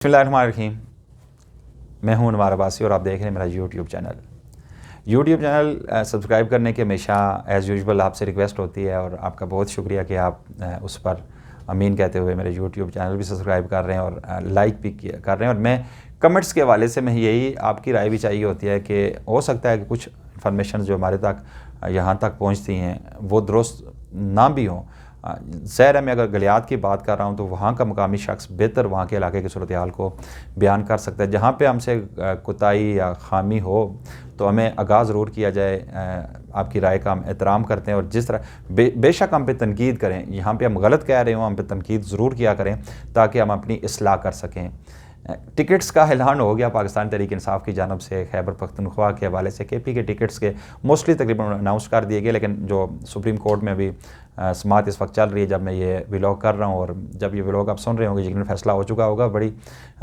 बिस्मिल्लाहिर्रहमानिर्रहीम। मैं हूं अनवार अब्बासी और आप देख रहे हैं मेरा यूट्यूब चैनल सब्सक्राइब करने की हमेशा एज़ यूजुअल आपसे रिक्वेस्ट होती है और आपका बहुत शुक्रिया कि आप उस पर अमीन कहते हुए मेरे यूट्यूब चैनल भी सब्सक्राइब कर रहे हैं और लाइक भी कर रहे हैं। और मैं कमेंट्स के हवाले से मैं यही आपकी राय भी चाहिए होती है कि हो सकता है कि कुछ इन्फॉर्मेशन जो हमारे तक यहाँ तक पहुँचती हैं वो दुरुस्त ना भी हों। ज़ाहिर है मैं अगर गलियात की बात कर रहा हूँ तो वहाँ का मकामी शख्स बेहतर वहाँ के इलाके की सूरत हाल को बयान कर सकता है। जहाँ पे हमसे कोताही या खामी हो तो हमें आगाह ज़रूर किया जाए। आपकी राय का हम एहतराम करते हैं और जिस तरह बेशक हम पे तनकीद करें, यहाँ पे हम गलत कह रहे हो हम पे तनकीद ज़रूर किया करें ताकि हम अपनी इस्लाह कर सकें। टिकट्स का ऐलान हो गया पाकिस्तान तहरीक इंसाफ की जानब से खैबर पख्तूनख्वा के हवाले से। KP के टिकट्स के मोस्टली तकरीबन अनाउंस कर दिए गए, लेकिन जो सुप्रीम कोर्ट में अभी समाअत इस वक्त चल रही है जब मैं ये व्लॉग कर रहा हूँ और जब ये व्लॉग आप सुन रहे होंगे यकीनन फैसला हो चुका होगा। बड़ी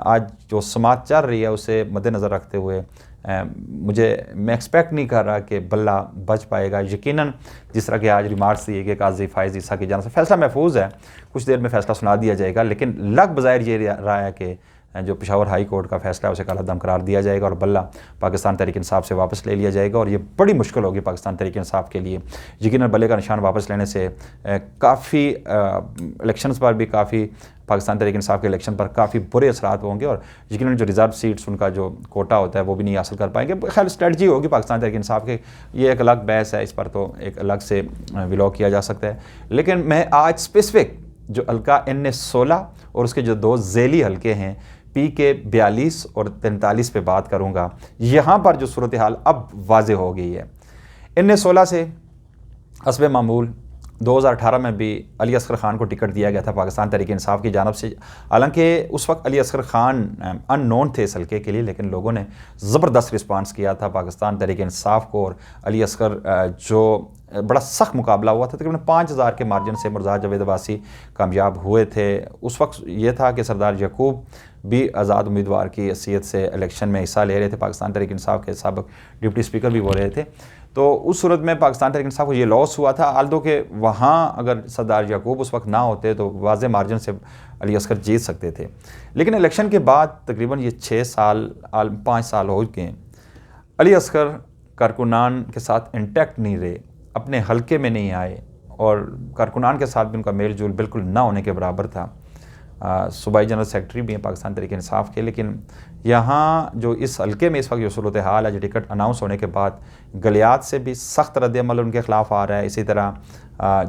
आज जो समाअत चल रही है उसे मद्देनज़र रखते हुए मैं एक्सपेक्ट नहीं कर रहा कि बल्ला बच पाएगा। यकीनन जिस तरह के आज रिमार्क्स दिए गए काजी फायज़ ईसा की जानब से, फैसला महफूज है, कुछ देर में फैसला सुना दिया जाएगा, लेकिन लग बज़ाहिर ये रहा है कि जो पेशावर हाई कोर्ट का फैसला है उसे कालादम करार दिया जाएगा और बल्ला पाकिस्तान तहरीक इंसाफ से वापस ले लिया जाएगा। और ये बड़ी मुश्किल होगी पाकिस्तान तहरीक इंसाफ के लिए। यकीनन बल्ले का निशान वापस लेने से काफ़ी इलेक्शंस पर भी काफ़ी पाकिस्तान तहरीक इंसाफ के इलेक्शन पर काफ़ी बुरे असरात होंगे और यकीनन जो रिज़र्व सीट्स उनका जो कोटा होता है वो भी नहीं हासिल कर पाएंगे। खैर स्ट्रेटजी होगी पाकिस्तान तहरीक इंसाफ के, ये एक अलग बहस है, इस पर तो एक अलग से व्लॉग किया जा सकता है। लेकिन मैं आज स्पेसिफिक जो हल्का NA-16 और उसके जो दो झेली हल्के हैं PK 42 और 43 पे बात करूँगा। यहाँ पर जो सूरत हाल अब वाज़े हो गई है। NA-16 से हस्बे मामूल 2018 में भी अली असगर ख़ान को टिकट दिया गया था पाकिस्तान तहरीक इंसाफ की जानब से। हालांकि उस वक्त अली असगर ख़ान अननोन थे इस हल्के के लिए, लेकिन लोगों ने ज़बरदस्त रिस्पांस किया था पाकिस्तान तहरीक इंसाफ को और अली असगर जो बड़ा सख्त मुकाबला हुआ था। तकरीबन 5000 के मार्जिन से मुर्तज़ा जावेद अब्बासी कामयाब हुए थे। उस वक्त ये था कि सरदार यकूब भी आज़ाद उम्मीदवार की हैसियत से इलेक्शन में हिस्सा ले रहे थे, पाकिस्तान तहरीक इंसाफ के साबिक़ डिप्टी स्पीकर भी हो रहे थे। तो उस सूरत में पाकिस्तान तहरीक इंसाफ को ये लॉस हुआ था। आल्दो के वहाँ अगर सरदार यकूब उस वक्त ना होते तो वाज़े मार्जिन से अली असगर जीत सकते थे। लेकिन इलेक्शन के बाद तकरीबन ये 5 साल हो गए, अली असगर कारकुनान के साथ इंटैक्ट नहीं रहे, अपने हल्के में नहीं आए और कारकुनान के साथ भी उनका मेल जोल बिल्कुल ना होने के बराबर था। सूबाई जनरल सेक्रेटरी भी हैं पाकिस्तान तहरीक इंसाफ के, लेकिन यहाँ जो इस हल्के में इस वक्त जो सूरत हाल है, जो टिकट अनाउंस होने के बाद गलियात से भी सख्त रद्द-ए-अमल उनके ख़िलाफ़ आ रहा है, इसी तरह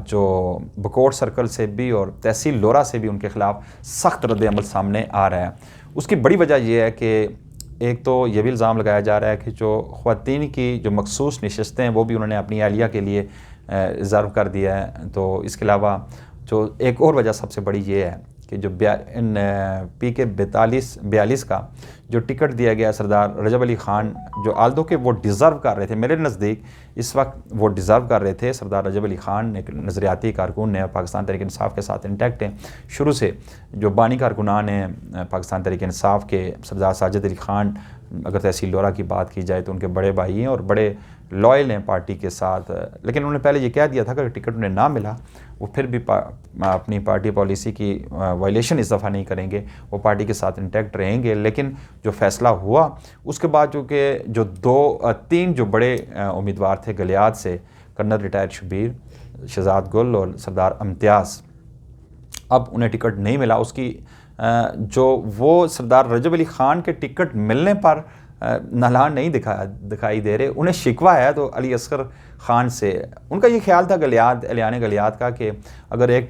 जो बकोट सर्कल से भी और तहसील लोरा से भी उनके ख़िलाफ़ सख्त रद्द-ए-अमल सामने आ रहा है। उसकी बड़ी वजह यह है कि एक तो ये भी इल्ज़ाम लगाया जा रहा है कि जो ख़वातीन की जो मखसूस नशस्तें हैं वो भी उन्होंने अपनी अहलिया के लिए रिज़र्व कर दिया है। तो इसके अलावा जो एक और वजह सबसे बड़ी ये है कि जो PK 42 का जो टिकट दिया गया सरदार रजब अली ख़ान, जो आल्दो के वो डिज़र्व कर रहे थे, मेरे नज़दीक इस वक्त वो डिज़र्व कर रहे थे। सरदार रजब अली ख़ान एक नज़रियाती कारकुन है, पाकिस्तान तहरीक इंसाफ के साथ इंटैक्ट हैं शुरू से। जो बानी कारकुनान हैं पाकिस्तान तहरीक इंसाफ के, सरदार साजिद अली ख़ान अगर तहसील लोरा की बात की जाए तो उनके बड़े भाई हैं और बड़े लॉयल हैं पार्टी के साथ। लेकिन उन्होंने पहले ये कह दिया था कि टिकट उन्हें ना मिला वो फिर भी अपनी पार्टी पॉलिसी की वायलेशन इस दफ़ा नहीं करेंगे, वो पार्टी के साथ इंटैक्ट रहेंगे। लेकिन जो फ़ैसला हुआ उसके बाद चूँकि जो 3 जो बड़े उम्मीदवार थे गलियात से, कर्नल रिटायर्ड शबीर, शहजाद गुल और सरदार इम्तियाज़, अब उन्हें टिकट नहीं मिला। उसकी जो वो सरदार रजब अली ख़ान के टिकट मिलने पर नलान नहीं दिखाई दे रहे, उन्हें शिकवा है तो अली असगर ख़ान से। उनका ये ख्याल था एलियान गलियात का कि अगर एक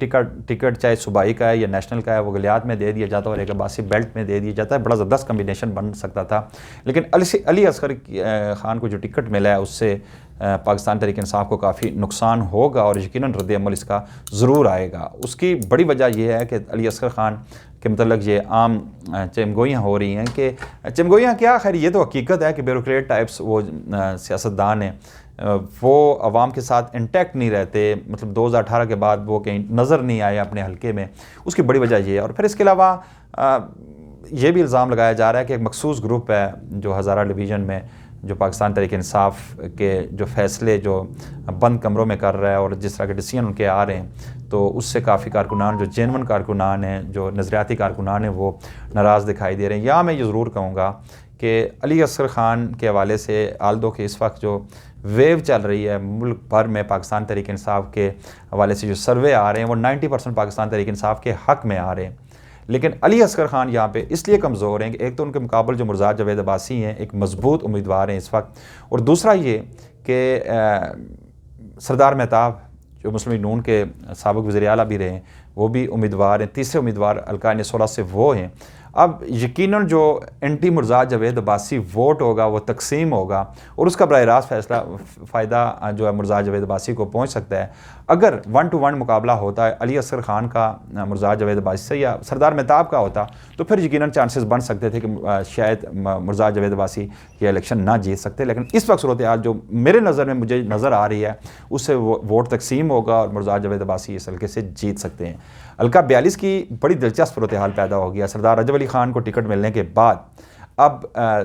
टिकट चाहे सूबाई का है या नेशनल का है वो गलियात में दे दिया जाता और एक अब्बासी बेल्ट में दे दिया जाता है, बड़ा ज़बरदस्त कम्बिनेशन बन सकता था। लेकिन अली असगर ख़ान को जो टिकट मिला है उससे पाकिस्तान तहरीक इंसाफ को काफ़ी नुकसान होगा और यकीनन रद्द-ए-अमल इसका ज़रूर आएगा। उसकी बड़ी वजह यह है कि अली असगर ख़ान के मतलब ये आम चमगोइयाँ हो रही हैं कि चमगोइयाँ क्या, खैर ये तो हकीकत है कि ब्यूरोक्रेट टाइप्स वो सियासतदान हैं, वो अवाम के साथ इंटैक्ट नहीं रहते। मतलब 2018 के बाद वो कहीं नज़र नहीं आए अपने हल्के में, उसकी बड़ी वजह ये है। और फिर इसके अलावा ये भी इल्ज़ाम लगाया जा रहा है कि एक मखसूस ग्रुप है जो हज़ारा डिवीज़न में जो पाकिस्तान तहरीक इंसाफ के जो फ़ैसले जो बंद कमरों में कर रहा है और जिस तरह के डिसीजन उनके आ रहे हैं, तो उससे काफ़ी कारकुनान जो जेनवन कारकुनान हैं, जो नज़रियाती कारकुनान हैं, वो नाराज़ दिखाई दे रहे हैं। या मैं ये ज़रूर कहूँगा कि अली असगर ख़ान के हवाले से आल्दो के इस वक्त जो वेव चल रही है मुल्क भर में पाकिस्तान तहरीक इंसाफ के हवाले से जो सर्वे आ रहे हैं वो 90% पाकिस्तान तहरीक इंसाफ के हक़ में आ रहे हैं। लेकिन अली असगर ख़ान यहाँ पे इसलिए कमज़ोर हैं कि एक तो उनके मुकाबले जो मुर्ज़ा जावेद अब्बासी हैं एक मज़बूत उम्मीदवार हैं इस वक्त, और दूसरा ये कि सरदार मेहताब जो मुस्लिम लीग नून के साबिक़ वज़ीर आला भी रहे हैं वो भी उम्मीदवार हैं। तीसरे उम्मीदवार अलका 16 से वो हैं। अब यकीनन जो एंटी मुर्ज़ा जावेद अब्बासी वोट होगा वो तकसीम होगा और उसका बराह रास्त फैसला फ़ायदा जो है मुर्ज़ा जावेद अब्बासी को पहुँच सकता है। अगर 1 to 1 मुकाबला होता है अली असगर ख़ान का मुर्ज़ा जावेद अब्बासी से या सरदार मेहताब का होता तो फिर यकीनन चांसेस बन सकते थे कि शायद मुर्ज़ा जावेद अब्बासी ये इलेक्शन ना जीत सकते। लेकिन इस वक्त सूरत हाल जो मेरे नज़र में मुझे नज़र आ रही है उससे वोट तकसीम होगा और मुर्ज़ा जावेद अब्बासी इस हल्के से जीत सकते हैं। हल्का 42 की बड़ी दिलचस्प सूरत हाल पैदा हो गया। सरदार रजब अली ख़ान को टिकट मिलने के बाद अब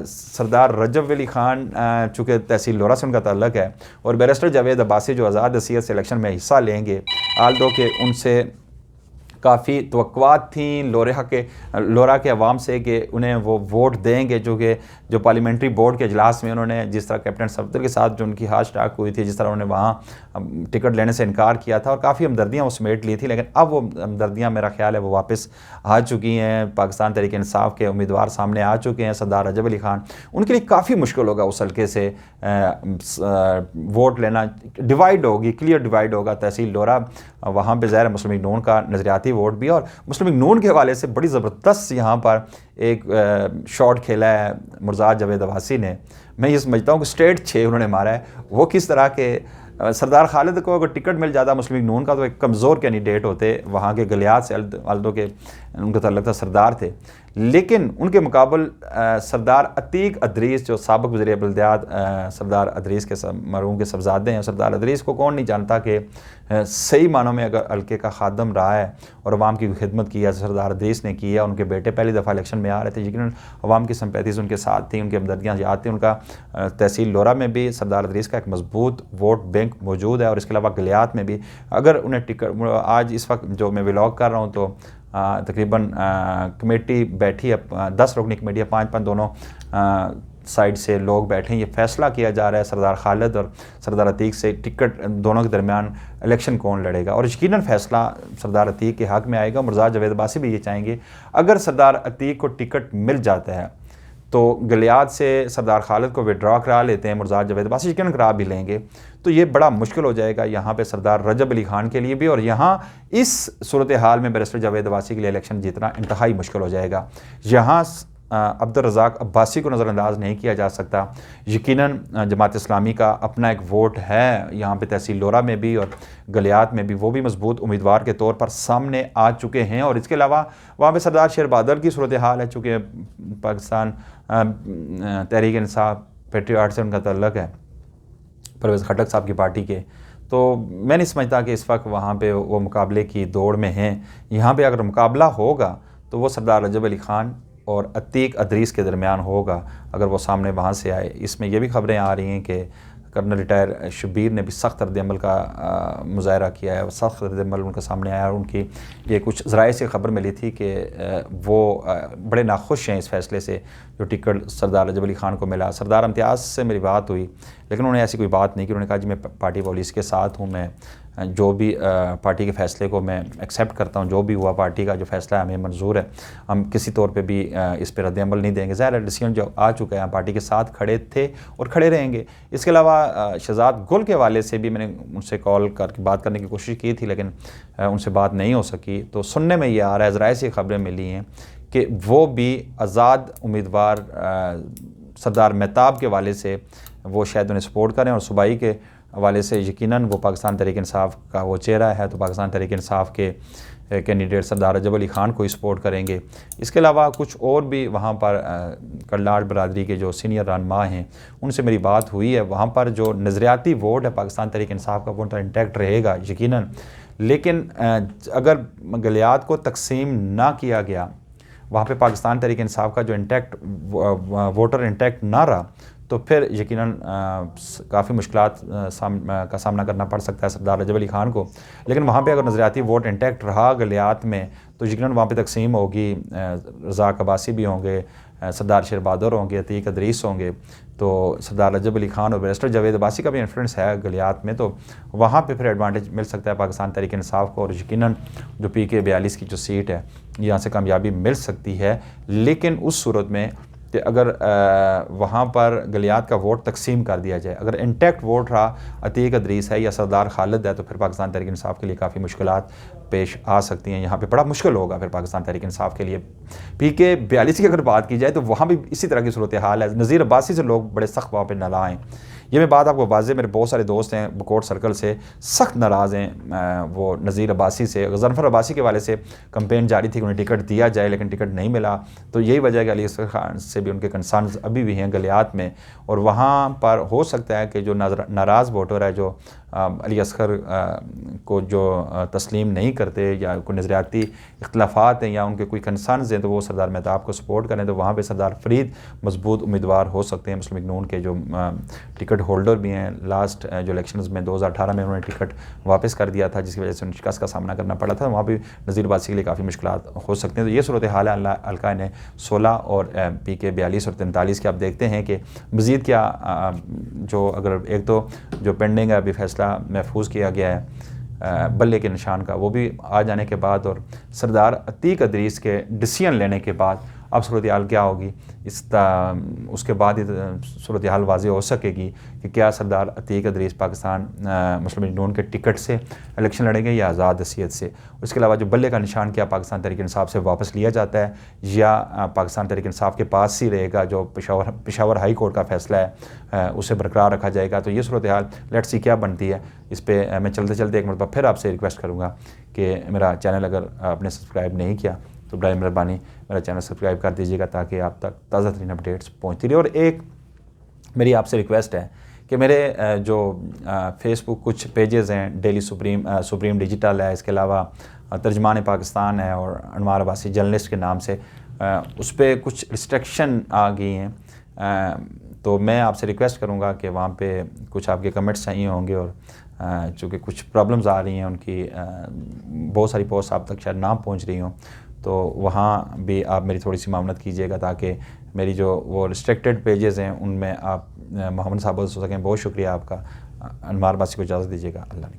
सरदार रजब अली ख़ान चूँकि तहसील लोरा से उनका ताल्लुक़ है और बैरिस्टर जावेद अब्बासी जो आज़ाद हैसियत से इलेक्शन में हिस्सा लेंगे, आल्दो के उनसे काफ़ी तवक्कुआत थी लोरा के अवाम से कि उन्हें वो वोट देंगे, जो पार्लियामेंट्री बोर्ड के इजलास में उन्होंने जिस तरह कैप्टन सफदर के साथ जो उनकी हाथ टाक हुई थी, जिस तरह उन्होंने वहाँ टिकट लेने से इनकार किया था और काफ़ी हमदर्दियाँ वो समेट ली थी। लेकिन अब वो हमदर्दियाँ मेरा ख्याल है वो वापस आ चुकी हैं। पाकिस्तान तहरीक इंसाफ के उम्मीदवार सामने आ चुके हैं। सरदार रजब अली ख़ान, उनके लिए काफ़ी मुश्किल होगा उस हल्के से वोट लेना। डिवाइड होगी, क्लियर डिवाइड होगा। तहसील लोरा वहाँ पर ज़ाहिर मुस्लिम लीग नून का नज़रियाती वोट भी, और मुस्लिम लीग नून के हवाले से बड़ी ज़बरदस्त यहाँ पर एक शॉट खेला है मुर्ज़ा जावेद अब्बासी ने। मैं ये समझता हूँ कि स्ट्रेट 6 उन्होंने मारा है। वो किस तरह के सरदार खालिद को अगर टिकट मिल जाता मुस्लिम लीग नून का तो एक कमज़ोर कैंडिडेट होते। वहाँ के गलियात से आल्दो के उनका ताल्लुक़ था, सरदार थे। लेकिन उनके मुकाबल सरदार अतीक अदरीस जो साबिक़ वज़ीर बल्दियात सरदार अदरीस के मरहूम के सबजादे हैं। सरदार अदरीस को कौन नहीं जानता कि सही मानों में अगर हल्के का खादम रहा है और अवाम की खिदमत की है सरदार अदरीस ने की है। उनके बेटे पहली दफ़ा इलेक्शन में आ रहे थे, यकीनन अवाम की सिंपैथीज़ उनके साथ थी, उनकी हमदर्दियाँ याद थी। उनका तहसील लोरा में भी सरदार अदरीस का एक मजबूत वोट बैंक मौजूद है और इसके अलावा गलियात में भी अगर उन्हें टिकट, आज इस वक्त जो मैं व्लॉग कर रहा हूँ तो तकरीबन कमेटी बैठी है, 10 रुकनी कमेटी है, 5-5 दोनों साइड से लोग बैठे हैं। ये फैसला किया जा रहा है सरदार खालिद और सरदार अतीक से टिकट दोनों के दरमियान इलेक्शन कौन लड़ेगा, और यकीनन फैसला सरदार अतीक के हक़ में आएगा। मुर्ज़ा जावेद अब्बासी भी ये चाहेंगे अगर सरदार अतीक को टिकट मिल जाता है तो गलियात से सरदार खालिद को विड्रॉ करा लेते हैं, मुर्ज़ा जावेद अब्बासी यकीनन करा भी लेंगे, तो ये बड़ा मुश्किल हो जाएगा यहाँ पे सरदार रजब अली ख़ान के लिए भी। और यहाँ इस सूरत हाल में बैरिस्टर जावेद अब्बासी के लिए इलेक्शन जीतना इंतहाई मुश्किल हो जाएगा। यहाँ अब्दुल रज़ाक अब्बासी को नज़रअंदाज नहीं किया जा सकता। यकीनन जमात इस्लामी का अपना एक वोट है यहाँ पे तहसील लोरा में भी और गलियात में भी, वो भी मजबूत उम्मीदवार के तौर पर सामने आ चुके हैं। और इसके अलावा वहाँ पे सरदार शेर बहादुर की सूरत हाल है, चूँकि पाकिस्तान तहरीक इंसाफ पेट्रियाट से उनका ताल्लुक़ है, परवेज़ खटक साहब की पार्टी के, तो मैं नहीं समझता कि इस वक्त वहाँ पे वो मुकाबले की दौड़ में हैं। यहाँ पे अगर मुकाबला होगा तो वो सरदार रजब अली ख़ान और अतीक अदरीस के दरमियान होगा अगर वो सामने वहाँ से आए। इसमें यह भी खबरें आ रही हैं कि कर्नल रिटायर शब्बीर ने भी सख्त रद्द-ए-अमल का मुज़ाहरा किया है, सख्त रद्द-ए-अमल उनका सामने आया और उनकी ये कुछ ज़राए से खबर मिली थी कि वो बड़े नाखुश हैं इस फैसले से जो टिकट सरदार रजब अली ख़ान को मिला। सरदार इम्तियाज़ से मेरी बात हुई लेकिन उन्होंने ऐसी कोई बात नहीं की। उन्होंने कहा जी मैं पार्टी पॉलिसी के साथ हूँ, मैं जो भी पार्टी के फ़ैसले को मैं एक्सेप्ट करता हूँ, जो भी हुआ पार्टी का जो फ़ैसला है हमें मंजूर है, हम किसी तौर पे भी इस पर रद्द-ए-अमल नहीं देंगे। ज़ाहिर है डिसीजन जो आ चुका है, हम पार्टी के साथ खड़े थे और खड़े रहेंगे। इसके अलावा शहजाद गुल के हवाले से भी मैंने उनसे कॉल करके बात करने की कोशिश की थी लेकिन उनसे बात नहीं हो सकी। तो सुनने में ये आ रहा है, ज़राए से खबरें मिली हैं कि वो भी आज़ाद उम्मीदवार सरदार मेहताब के हवाले से वो शायद उन्हें सपोर्ट करें और सूबाई के हवाले से यकीनन वो पाकिस्तान तहरीक इंसाफ का वो चेहरा है, तो पाकिस्तान तहरीक इंसाफ के कैंडिडेट सरदार रजब अली ख़ान को ही सपोर्ट करेंगे। इसके अलावा कुछ और भी वहाँ पर कल्लाड़ बरादरी के जो सीनियर रहनुमा हैं उनसे मेरी बात हुई है। वहाँ पर जो नज़रियाती वोट है पाकिस्तान तहरीक इंसाफ का वो तो इंटैक्ट रहेगा यकीनन, लेकिन अगर गलियात को तकसीम ना किया गया, वहाँ पे पाकिस्तान तहरीक इंसाफ का जो इंटैक्ट वोटर इंटैक्ट ना रहा तो फिर यकीनन काफ़ी मुश्किलात का सामना करना पड़ सकता है सरदार रजब अली ख़ान को। लेकिन वहाँ पे अगर नज़रियाती वोट इंटैक्ट रहा गलियात में तो यकीनन वहाँ पे तकसीम होगी, रज़ाक अब्बासी भी होंगे, सरदार शेर बहादुर होंगे, अतीक अदरीस होंगे, तो सरदार रजब अली ख़ान और बैरिस्टर जावेद अब्बासी का भी इन्फ्लुएंस है गलियात में, तो वहाँ पे फिर एडवांटेज मिल सकता है पाकिस्तान तहरीक इंसाफ को। और यकीनन जो PK 42 की जो सीट है यहाँ से कामयाबी मिल सकती है। लेकिन उस सूरत में कि अगर वहाँ पर गलियात का वोट तकसीम कर दिया जाए, अगर इंटैक्ट वोट रहा अतीक अदरीस है या सरदार खालिद है, तो फिर पाकिस्तान तहरीक इंसाफ के लिए काफ़ी मुश्किलात पेश आ सकती हैं। यहाँ पे बड़ा मुश्किल होगा फिर पाकिस्तान तहरीक इंसाफ के लिए। PK 42 की अगर बात की जाए तो वहाँ भी इसी तरह की सूरत हाल है। नज़ीर अब्बासी से लोग बड़े सख्त वहाँ पर नाराज़ हैं। ये मैं बात आपको वाज़े, मेरे बहुत सारे दोस्त हैं बकोट सर्कल से सख्त नाराज़ हैं वो नज़ीर अब्बासी से। गज़नफ़र अब्बासी के वाले से कंपेन जारी थी कि उन्हें टिकट दिया जाए, लेकिन टिकट नहीं मिला। तो यही वजह है कि अली असगर खान से भी उनके कंसर्न्स अभी भी हैं गलियात में, और वहाँ पर हो सकता है कि जो नाराज़ वोटर है, जो अली असगर को जो तस्लीम नहीं करते या कोई नज़रियाती इख्तलाफात हैं या उनके कोई कंसर्न्स हैं, तो वो सरदार मेहताब को सपोर्ट करें। तो वहाँ पे सरदार फरीद मजबूत उम्मीदवार हो सकते हैं। मुस्लिम लीग नून के जो टिकट होल्डर भी हैं, लास्ट जो इलेक्शंस में 2018 में उन्होंने टिकट वापस कर दिया था, जिसकी वजह से शिकस्त का सामना करना पड़ा था। वहाँ भी नज़ीर अब्बासी के लिए काफ़ी मुश्किलात हो सकते हैं। तो ये सूरत हाल है हल्का ने 16 और PK 42 और 43 के। आप देखते हैं कि मज़ीद क्या जो अगर एक तो जो पेंडिंग है अभी फैसला महफूज किया गया है बल्ले के निशान का, वो भी आ जाने के बाद और सरदार अतीक अदरीस के डिसीजन लेने के बाद अब सूरत हाल क्या होगी, उसके बाद ही सूरत हाल वाज़ेह हो सकेगी कि क्या सरदार अतीक अदरीस पाकिस्तान मुस्लिम लीग नून के टिकट से इलेक्शन लड़ेंगे या आज़ाद हसीयत से। उसके अलावा जो बल्ले का निशान क्या पाकिस्तान तहरीक इंसाफ से वापस लिया जाता है या पाकिस्तान तहरीक इंसाफ के पास ही रहेगा, जो पेशावर हाई कोर्ट का फ़ैसला है उसे बरकरार रखा जाएगा। तो ये सूरत हाल लेट्स सी क्या बनती है। इस पर मैं चलते चलते एक मरतबा फिर आपसे रिक्वेस्ट करूँगा कि मेरा चैनल अगर आपने सब्सक्राइब नहीं किया तो बराए मेहरबानी मेरा चैनल सब्सक्राइब कर दीजिएगा ताकि आप तक ताज़ा तरीन अपडेट्स पहुँचती रहे। और एक मेरी आपसे रिक्वेस्ट है कि मेरे जो फेसबुक कुछ पेजेस हैं, डेली सुप्रीम डिजिटल है, इसके अलावा तर्जमान पाकिस्तान है और अनवार अब्बासी जर्नलिस्ट के नाम से, उस पर कुछ रिस्ट्रिक्शन आ गई हैं। तो मैं आपसे रिक्वेस्ट करूँगा कि वहाँ पे कुछ आपके कमेंट्स चाहिए होंगे, और चूँकि कुछ प्रॉब्लम्स आ रही हैं उनकी, बहुत सारी पोस्ट आप तक शायद ना पहुँच रही हों, तो वहाँ भी आप मेरी थोड़ी सी मामलत कीजिएगा ताकि मेरी जो वो रिस्ट्रिक्टेड पेजेस हैं उनमें आप मोहम्मद साबित हो सकें। बहुत शुक्रिया आपका। अनवार अब्बासी को इजाज़त दीजिएगा। अल्लाह ने